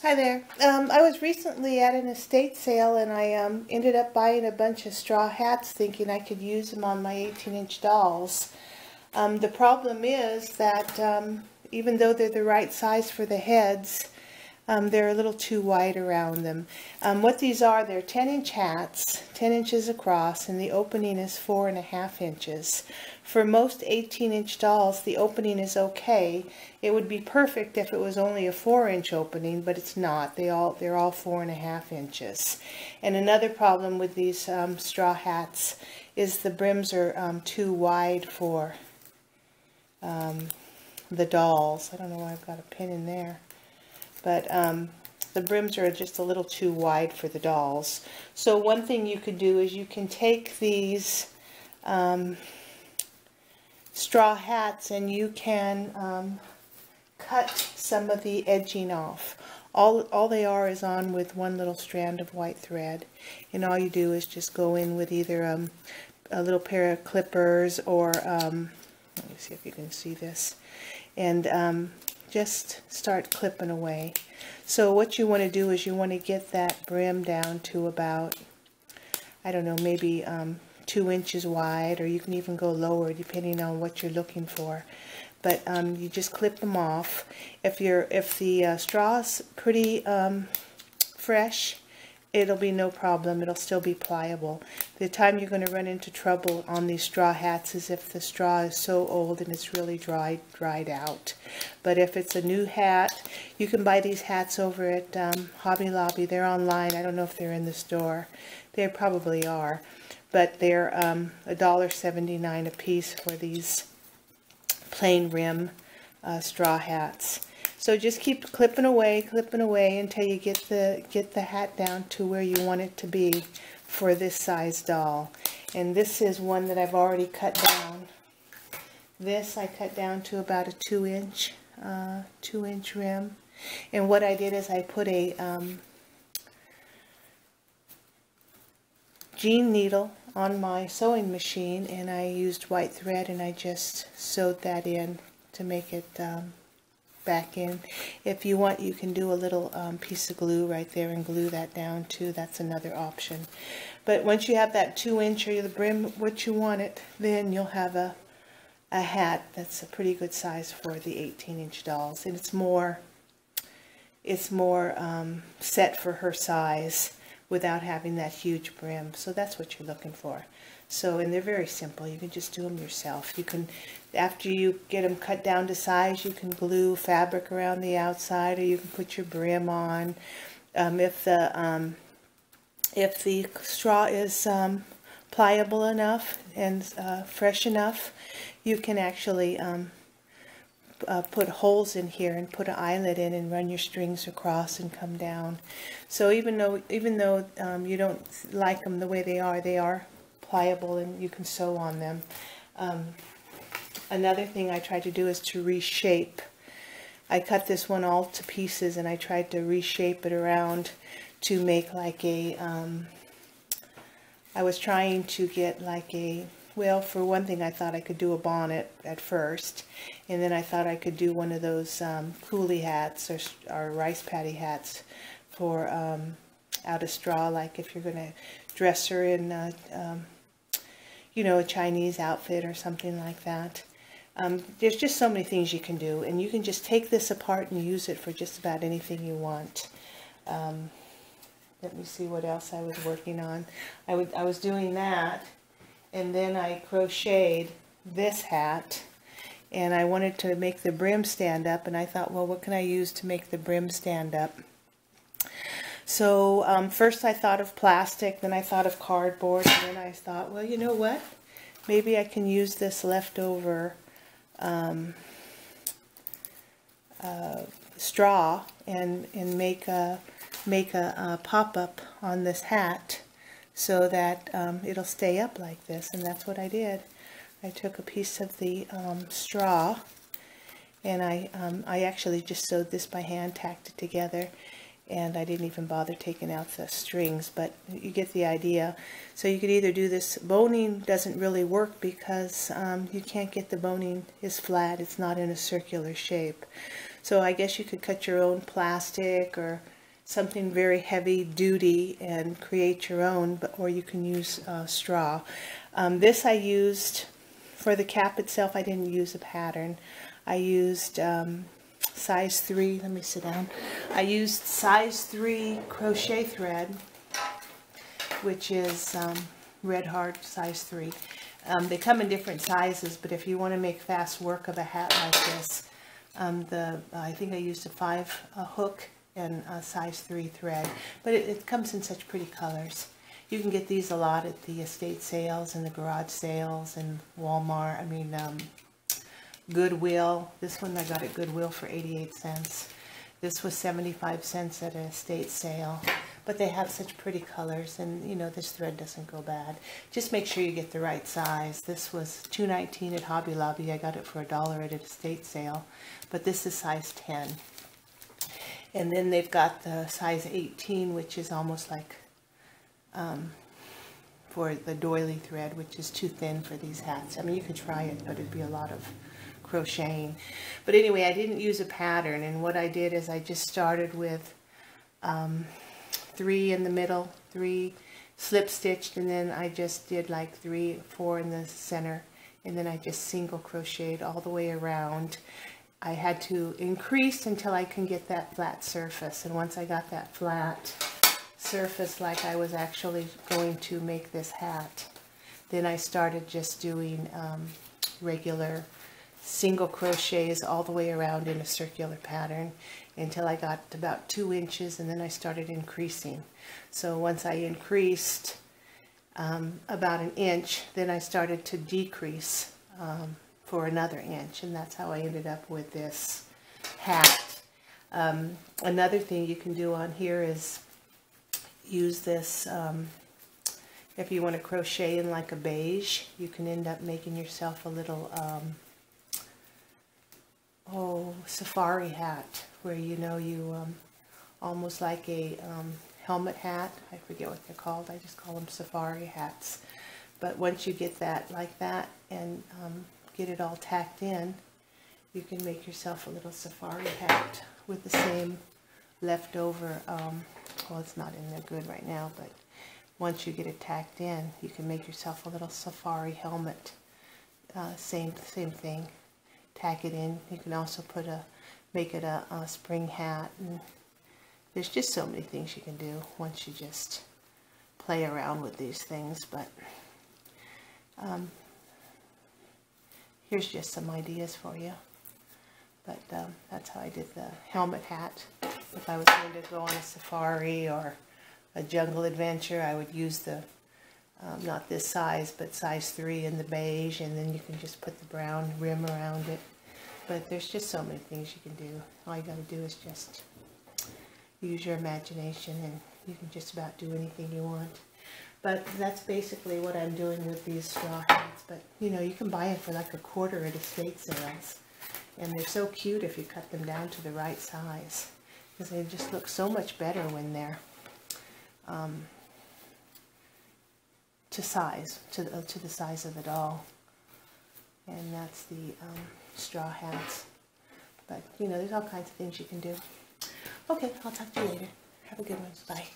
Hi there. I was recently at an estate sale and I ended up buying a bunch of straw hats thinking I could use them on my 18-inch dolls. The problem is that even though they're the right size for the heads, they're a little too wide around them. What these are, they're 10-inch hats, 10 inches across, and the opening is 4.5 inches. For most 18-inch dolls, the opening is okay. It would be perfect if it was only a 4-inch opening, but it's not. They're all 4.5 inches. And another problem with these straw hats is the brims are too wide for the dolls. I don't know why I've got a pin in there. But the brims are just a little too wide for the dolls. So one thing you could do is you can take these straw hats and you can cut some of the edging off. All they are is on with one little strand of white thread, and all you do is just go in with either a little pair of clippers or let me see if you can see this, and just start clipping away. So what you want to do is you want to get that brim down to about, I don't know, maybe 2 inches wide, or you can even go lower depending on what you're looking for. But you just clip them off. If the straw is pretty fresh, it'll be no problem. It'll still be pliable. The time you're going to run into trouble on these straw hats is if the straw is so old and it's really dried out. But if it's a new hat, you can buy these hats over at Hobby Lobby. They're online. I don't know if they're in the store. They probably are. But they're $1.79 a piece for these plain rim straw hats. So just keep clipping away until you get the hat down to where you want it to be for this size doll. And this is one that I've already cut down. This I cut down to about a 2-inch rim. And what I did is I put a jean needle on my sewing machine, and I used white thread, and I just sewed that in to make it back in. If you want, you can do a little piece of glue right there and glue that down too. That's another option. But once you have that 2-inch or the brim what you want it, then you'll have a hat that's a pretty good size for the 18-inch dolls, and it's more set for her size without having that huge brim. So that's what you're looking for. So, and they're very simple. You can just do them yourself. You can, after you get them cut down to size, you can glue fabric around the outside, or you can put your brim on. If the straw is pliable enough and fresh enough, you can actually put holes in here and put an eyelet in and run your strings across and come down. So even though you don't like them the way they are pliable and you can sew on them. Another thing I tried to do is to reshape. I cut this one all to pieces and I tried to reshape it around to make like a, I was trying to get like a, well, for one thing, I thought I could do a bonnet at first, and then I thought I could do one of those coolie hats or rice paddy hats for out of straw, like if you're going to dress her in, you know, a Chinese outfit or something like that. There's just so many things you can do, and you can just take this apart and use it for just about anything you want. Let me see what else I was working on. I was doing that. And then I crocheted this hat, and I wanted to make the brim stand up, and I thought, well, what can I use to make the brim stand up? So first I thought of plastic, then I thought of cardboard, and then I thought, well, you know what? Maybe I can use this leftover straw and make a pop-up on this hat, so that it'll stay up like this. And that's what I did. I took a piece of the straw, and I actually just sewed this by hand, tacked it together, and I didn't even bother taking out the strings, but you get the idea. So you could either do this, boning doesn't really work because you can't get the boning is flat, it's not in a circular shape. So I guess you could cut your own plastic or something very heavy duty and create your own, or you can use straw. This I used for the cap itself. I didn't use a pattern. I used size 3, let me sit down. I used size 3 crochet thread, which is red heart size 3. They come in different sizes, but if you want to make fast work of a hat like this, I think I used a 5 hook and a size 3 thread, but it comes in such pretty colors. You can get these a lot at the estate sales and the garage sales and Walmart, Goodwill. This one I got at Goodwill for 88 cents. This was 75 cents at an estate sale. But they have such pretty colors, and you know, this thread doesn't go bad. Just make sure you get the right size. This was $2.19 at Hobby Lobby. I got it for $1 at an estate sale, but this is size 10. And then they've got the size 18, which is almost like for the doily thread, which is too thin for these hats. I mean, you could try it, but it'd be a lot of crocheting. But anyway, I didn't use a pattern, and what I did is I just started with 3 in the middle, 3 slip stitched, and then I just did like 3, 4 in the center, and then I just single crocheted all the way around. I had to increase until I can get that flat surface, and once I got that flat surface like I was actually going to make this hat, then I started just doing regular single crochets all the way around in a circular pattern until I got about 2 inches, and then I started increasing. So once I increased about an inch, then I started to decrease for another inch, and that's how I ended up with this hat. Another thing you can do on here is use this, if you want to crochet in like a beige, you can end up making yourself a little safari hat, where you almost like a helmet hat. I forget what they're called. I just call them safari hats. But once you get that like that and get it all tacked in, you can make yourself a little safari hat with the same leftover, well, it's not in there good right now, but once you get it tacked in, you can make yourself a little safari helmet. Same thing. Tack it in. You can also make it a spring hat, and there's just so many things you can do once you just play around with these things. But here's just some ideas for you. But that's how I did the helmet hat. If I was going to go on a safari or a jungle adventure, I would use the not this size, but size 3 in the beige, and then you can just put the brown rim around it. But there's just so many things you can do. All you got to do is just use your imagination, and you can just about do anything you want. But that's basically what I'm doing with these straw hats. But you know, you can buy them for like $1 at estate sales, and they're so cute if you cut them down to the right size, because they just look so much better when they're to the size of the doll. And that's the straw hats. But you know, there's all kinds of things you can do. Okay, I'll talk to you later. Have a good one. Bye.